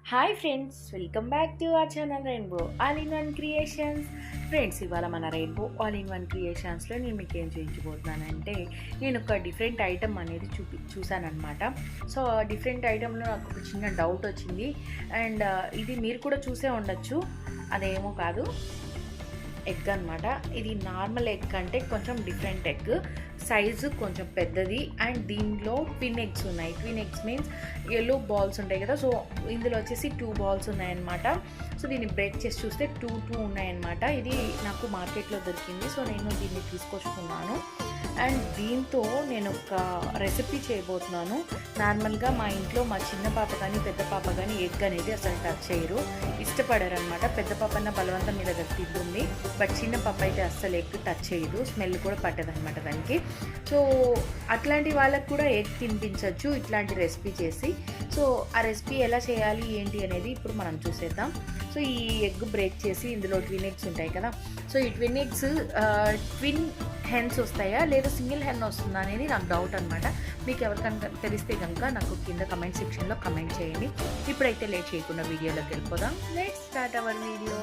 Hi friends, welcome back to our channel rainbow all in one creations. Friends, ఇవాళ మన rainbow all in one క్రియేషన్స్లో నేను మీకు ఏం చూపించబోతున్నానంటే, నేను ఒక డిఫరెంట్ ఐటమ్ అనేది చూసానమాట. సో డిఫరెంట్ ఐటెంలో నాకు ఒక చిన్న డౌట్ వచ్చింది. అండ్ ఇది మీరు కూడా చూసే ఉండొచ్చు. అదేమో కాదు, ఎగ్ అనమాట. ఇది నార్మల్ ఎగ్ కంటే కొంచెం డిఫరెంట్ ఎగ్, సైజు కొంచెం పెద్దది. అండ్ దీనిలో ట్విన్ ఎగ్స్ ఉన్నాయి. Twin eggs means yellow balls ఉంటాయి కదా, సో ఇందులో వచ్చేసి 2 బాల్స్ ఉన్నాయన్నమాట. సో దీన్ని బ్రేక్ చేసి చూస్తే 2 ఉన్నాయన్నమాట. ఇది నాకు మార్కెట్లో దొరికింది, సో నేను దీన్ని తీసుకొచ్చుకున్నాను. అండ్ దీంతో నేను ఒక రెసిపీ చేయబోతున్నాను. నార్మల్గా మా ఇంట్లో మా చిన్న పాప కానీ పెద్ద పాప కానీ ఎగ్ అనేది అసలు టచ్ చేయరు, ఇష్టపడరు అనమాట. పెద్ద పాప అన్న బలవంతం మీద తింటుంది, బట్ చిన్న పాప అయితే అస్సలు ఎగ్ టచ్ చేయదు, స్మెల్ కూడా పట్టదనమాట దానికి. సో అట్లాంటి వాళ్ళకు కూడా ఎగ్ తినిపించవచ్చు ఇట్లాంటి రెసిపీ చేసి. సో ఆ రెసిపీ ఎలా చేయాలి ఏంటి అనేది ఇప్పుడు మనం చూసేద్దాం. సో ఈ ఎగ్ బ్రేక్ చేసి ఇందులో ట్విన్ ఎగ్స్ ఉంటాయి కదా, సో ఈ ట్విన్ ఎగ్స్ ట్విన్ హెన్స్ వస్తాయా లేదా సింగిల్ హెన్ వస్తుందా అనేది నాకు డౌట్ అనమాట. మీకు ఎవరికైనా తెలిస్తే కనుక నాకు కింద కమెంట్ సెక్షన్లో కమెంట్ చేయండి. ఇప్పుడైతే లేట్ చేయకుండా వీడియోలోకి వెళ్ళిపోదాం. Let's start our video.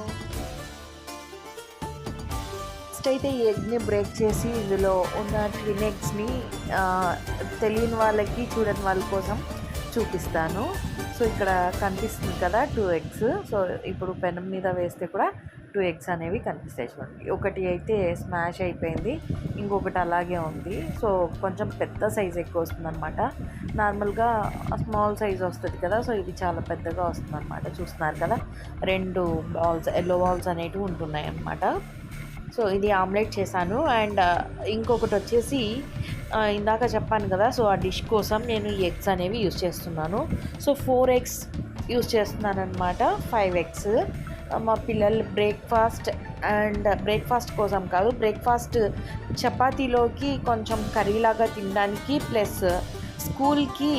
First అయితే ఈ ఎగ్ని బ్రేక్ చేసి ఇందులో ఉన్న ట్విన్ ఎగ్స్ని తెలియని వాళ్ళకి చూడని వాళ్ళ కోసం చూపిస్తాను. సో ఇక్కడ కనిపిస్తుంది కదా 2 ఎగ్స్. సో ఇప్పుడు పెనం మీద వేస్తే కూడా 2 ఎగ్స్ అనేవి కనిపిస్తాయి. చూడండి, ఒకటి అయితే స్మాష్ అయిపోయింది, ఇంకొకటి అలాగే ఉంది. సో కొంచెం పెద్ద సైజ్ ఎక్కువ వస్తుంది అనమాట. నార్మల్గా స్మాల్ సైజ్ వస్తుంది కదా, సో ఇది చాలా పెద్దగా వస్తుంది అనమాట. చూస్తున్నారు కదా, 2 బాల్స్ ఎల్లో బాల్స్ అనేవి ఉంటున్నాయి అన్నమాట. సో ఇది ఆమ్లెట్ చేశాను. అండ్ ఇంకొకటి వచ్చేసి ఇందాక చెప్పాను కదా, సో ఆ డిష్ కోసం నేను ఈ ఎగ్స్ అనేవి యూస్ చేస్తున్నాను. సో 4 ఎగ్స్ యూస్ చేస్తున్నాను అనమాట, 5 ఎగ్స్. మా పిల్లలు బ్రేక్ఫాస్ట్ కోసం కాదు, బ్రేక్ఫాస్ట్ చపాతీలోకి కొంచెం కర్రీలాగా తినడానికి, ప్లస్ స్కూల్కి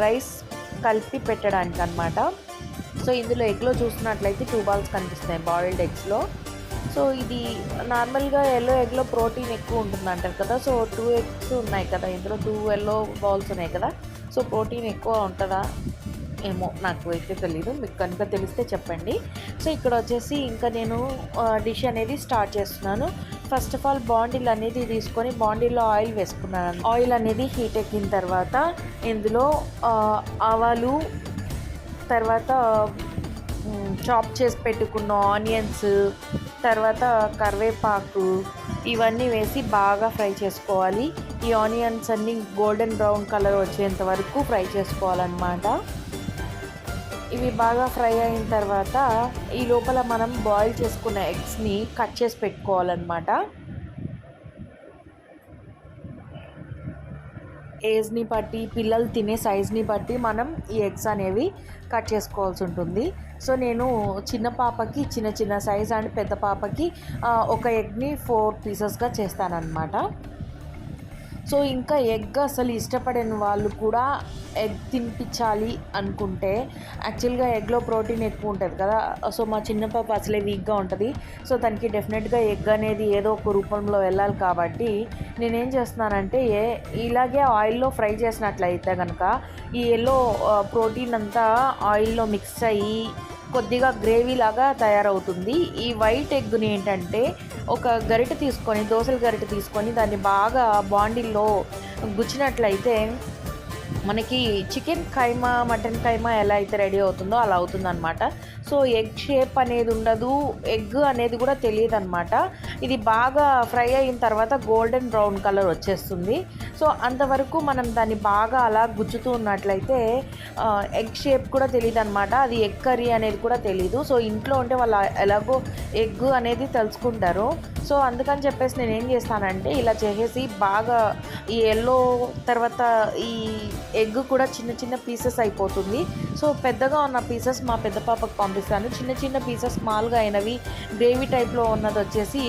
రైస్ కలిపి పెట్టడానికి అనమాట. సో ఇందులో ఎగ్లో చూస్తున్నట్లయితే 2 బాల్స్ కనిపిస్తున్నాయి బాయిల్డ్ ఎగ్స్లో. సో ఇది నార్మల్గా ఎల్లో ఎగ్లో ప్రోటీన్ ఎక్కువ ఉంటుంది అంటారు కదా, సో 2 ఎగ్స్ ఉన్నాయి కదా, ఇందులో 2 ఎల్లో బాల్స్ ఉన్నాయి కదా, సో ప్రోటీన్ ఎక్కువ ఉంటుందా ఏమో నాకు అయితే తెలీదు, మీకు కనుక తెలిస్తే చెప్పండి. సో ఇక్కడ వచ్చేసి ఇంకా నేను డిష్ అనేది స్టార్ట్ చేస్తున్నాను. ఫస్ట్ ఆఫ్ ఆల్ బాండిల్ అనేది తీసుకొని బాండిల్లో ఆయిల్ వేసుకున్నాను. ఆయిల్ అనేది హీట్ ఎక్కిన తర్వాత ఇందులో ఆవాలు, తర్వాత చాప్ చేసి పెట్టుకున్న ఆనియన్స్, తర్వాత కరివేపాకు, ఇవన్నీ వేసి బాగా ఫ్రై చేసుకోవాలి. ఈ ఆనియన్స్ అన్నీ గోల్డెన్ బ్రౌన్ కలర్ వచ్చేంత వరకు ఫ్రై చేసుకోవాలన్నమాట. ఇవి బాగా ఫ్రై అయిన తర్వాత ఈ లోపల మనం బాయిల్ చేసుకున్న ఎగ్స్ని కట్ చేసి పెట్టుకోవాలన్నమాట. ఏజ్ని బట్టి, పిల్లలు తినే సైజ్ని బట్టి మనం ఈ ఎగ్స్ అనేవి కట్ చేసుకోవాల్సి ఉంటుంది. సో నేను చిన్న పాపకి చిన్న సైజ్ అండ్ పెద్ద పాపకి ఒక ఎగ్ని 4 పీసెస్గా చేస్తానన్నమాట. సో ఇంకా ఎగ్ అసలు ఇష్టపడని వాళ్ళు కూడా ఎగ్ తినిపించాలి అనుకుంటే, యాక్చువల్గా ఎగ్లో ప్రోటీన్ ఎక్కువ ఉంటుంది కదా, సో మా చిన్న పాప అసలే వీక్గా ఉంటుంది. సో తనకి డెఫినెట్గా ఎగ్ అనేది ఏదో ఒక రూపంలో వెళ్ళాలి. కాబట్టి నేనేం చేస్తున్నానంటే, ఇలాగే ఆయిల్లో ఫ్రై చేసినట్లయితే కనుక ఈ ఎల్లో ప్రోటీన్ అంతా ఆయిల్లో మిక్స్ అయ్యి కొద్దిగా గ్రేవీ లాగా తయారవుతుంది. ఈ వైట్ ఎగ్ని ఏంటంటే ఒక గరిటె తీసుకొని, దోసల గరిటె తీసుకొని దాన్ని బాగా బాండిల్లో గుచ్చినట్లయితే మనకి చికెన్ కైమా, మటన్ కైమా ఎలా అయితే రెడీ అవుతుందో అలా అవుతుందన్నమాట. సో ఎగ్ షేప్ అనేది ఉండదు, ఎగ్ అనేది కూడా తెలియదు అనమాట. ఇది బాగా ఫ్రై అయిన తర్వాత గోల్డెన్ బ్రౌన్ కలర్ వచ్చేస్తుంది. సో అంతవరకు మనం దాన్ని బాగా అలా గుచ్చుతూ ఉన్నట్లయితే ఎగ్ షేప్ కూడా తెలియదు అనమాట, అది ఎగ్ కర్రీ అనేది కూడా తెలీదు. సో ఇంట్లో ఉంటే వాళ్ళు ఎలాగో ఎగ్ అనేది తెలుసుకుంటారు. సో అందుకని చెప్పేసి నేను ఏం చేస్తానంటే, ఇలా చేసేసి బాగా ఈ ఎల్లో తర్వాత ఈ ఎగ్ కూడా చిన్న పీసెస్ అయిపోతుంది. సో పెద్దగా ఉన్న పీసెస్ మా పెద్ద పాపకు పంపిస్తాను, చిన్న పీసెస్ స్మాల్గా అయినవి గ్రేవీ టైప్లో ఉన్నది వచ్చేసి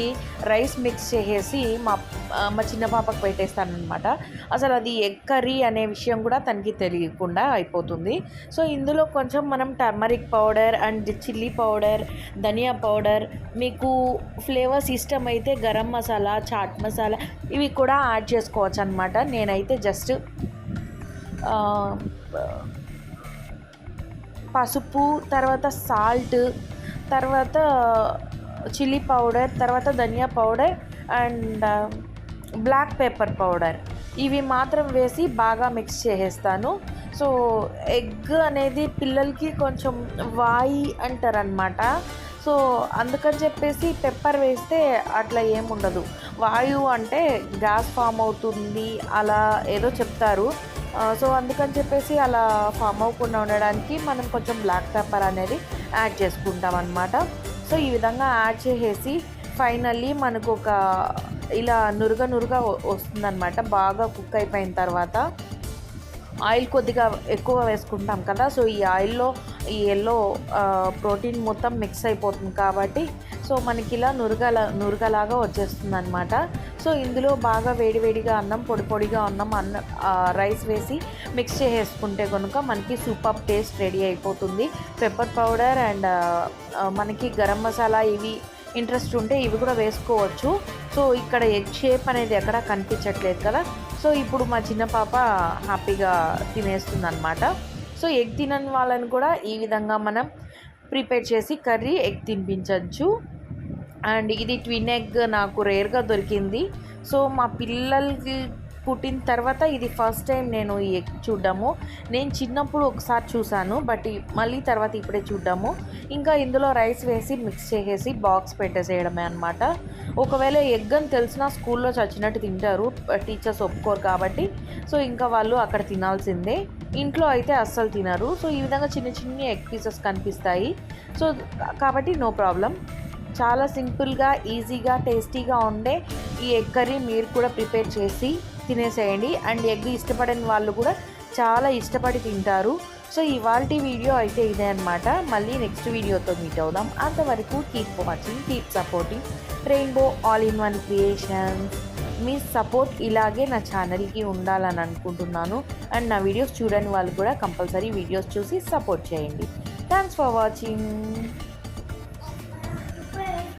రైస్ మిక్స్ చేసేసి మా చిన్న పాపకు పెట్టేస్తాను అనమాట. అసలు అది ఎగ్ కర్రీ అనే విషయం కూడా తనకి తెలియకుండా అయిపోతుంది. సో ఇందులో కొంచెం మనం turmeric powder and chilli powder, ధనియా పౌడర్, మీకు ఫ్లేవర్స్ ఇష్టమైతే గరం మసాలా, చాట్ మసాలా ఇవి కూడా యాడ్ చేసుకోవచ్చు అనమాట. నేనైతే జస్ట్ పసుపు, తర్వాత సాల్ట్, తర్వాత చిల్లీ పౌడర్, తర్వాత ధనియా powder and black pepper powder ఇవి మాత్రం వేసి బాగా మిక్స్ చేసేస్తాను. సో ఎగ్ అనేది పిల్లలకి కొంచెం వాయి అంటారనమాట. సో అందుకని చెప్పేసి పెప్పర్ వేస్తే అట్లా ఏముండదు. వాయువు అంటే గ్యాస్ ఫామ్ అవుతుంది అలా ఏదో చెప్తారు. సో అందుకని చెప్పేసి అలా ఫామ్ అవ్వకుండా ఉండడానికి మనం కొంచెం బ్లాక్ పెప్పర్ అనేది యాడ్ చేసుకుంటాం అన్నమాట. సో ఈ విధంగా యాడ్ చేసేసి ఫైనల్లీ మనకు ఒక ఇలా నురుగ వస్తుందన్నమాట. బాగా కుక్ అయిపోయిన తర్వాత ఆయిల్ కొద్దిగా ఎక్కువ వేసుకుంటాం కదా. సో ఈ ఆయిల్లో ఈ ఎల్లో ప్రోటీన్ మొత్తం మిక్స్ అయిపోతుంది కాబట్టి సో మనకి ఇలా నురగలాగా వచ్చేస్తుంది అనమాట. సో ఇందులో బాగా వేడివేడిగా అన్నం, పొడిగా అన్నం రైస్ వేసి మిక్స్ చేసేసుకుంటే కనుక మనకి సూపర్ టేస్ట్ రెడీ అయిపోతుంది. పెప్పర్ పౌడర్ అండ్ మనకి గరం మసాలా ఇవి ఇంట్రెస్ట్ ఉంటే ఇవి కూడా వేసుకోవచ్చు. సో ఇక్కడ ఎగ్ షేప్ అనేది ఎక్కడా కనిపించట్లేదు కదా. సో ఇప్పుడు మా చిన్న పాప హ్యాపీగా తినేస్తుంది అనమాట. సో ఎగ్ తినని వాళ్ళని కూడా ఈ విధంగా మనం ప్రిపేర్ చేసి కర్రీ ఎగ్ తినిపించవచ్చు. అండ్ ఇది ట్విన్ ఎగ్ నాకు రేర్గా దొరికింది. సో మా పిల్లలకి పుట్టిన తర్వాత ఇది ఫస్ట్ టైం నేను ఈ ఎగ్ చూడ్డము. నేను చిన్నప్పుడు ఒకసారి చూశాను, బట్ మళ్ళీ తర్వాత ఇప్పుడే చూడ్డము. ఇంకా ఇందులో రైస్ వేసి మిక్స్ చేసేసి బాక్స్ పెట్టేసేయడమే అనమాట. ఒకవేళ ఎగ్ అని తెలిసినా స్కూల్లో చచ్చినట్టు తింటారు, టీచర్స్ ఒప్పుకోరు కాబట్టి. సో ఇంకా వాళ్ళు అక్కడ తినాల్సిందే, ఇంట్లో అయితే అస్సలు తినరు. సో ఈ విధంగా చిన్న ఎగ్ పీసెస్ కనిపిస్తాయి. సో కాబట్టి నో ప్రాబ్లం. చాలా సింపుల్గా, ఈజీగా, టేస్టీగా ఉండే ఈ ఎగ్ కర్రీ మీరు కూడా ప్రిపేర్ చేసి తినేసేయండి. అండ్ ఎగ్ ఇష్టపడని వాళ్ళు కూడా చాలా ఇష్టపడి తింటారు. సో ఇవాల్టి వీడియో అయితే ఇదే అనమాట. మళ్ళీ నెక్స్ట్ వీడియోతో మీట్ అవుదాం. అంతవరకు keep watching, keep supporting rainbow all in one creations. Me support ఇలాగే నా ఛానల్కి ఉండాలని అనుకుంటున్నాను. అండ్ నా వీడియోస్ చూడని వాళ్ళు కూడా కంపల్సరీ వీడియోస్ చూసి సపోర్ట్ చేయండి. Thanks for watching.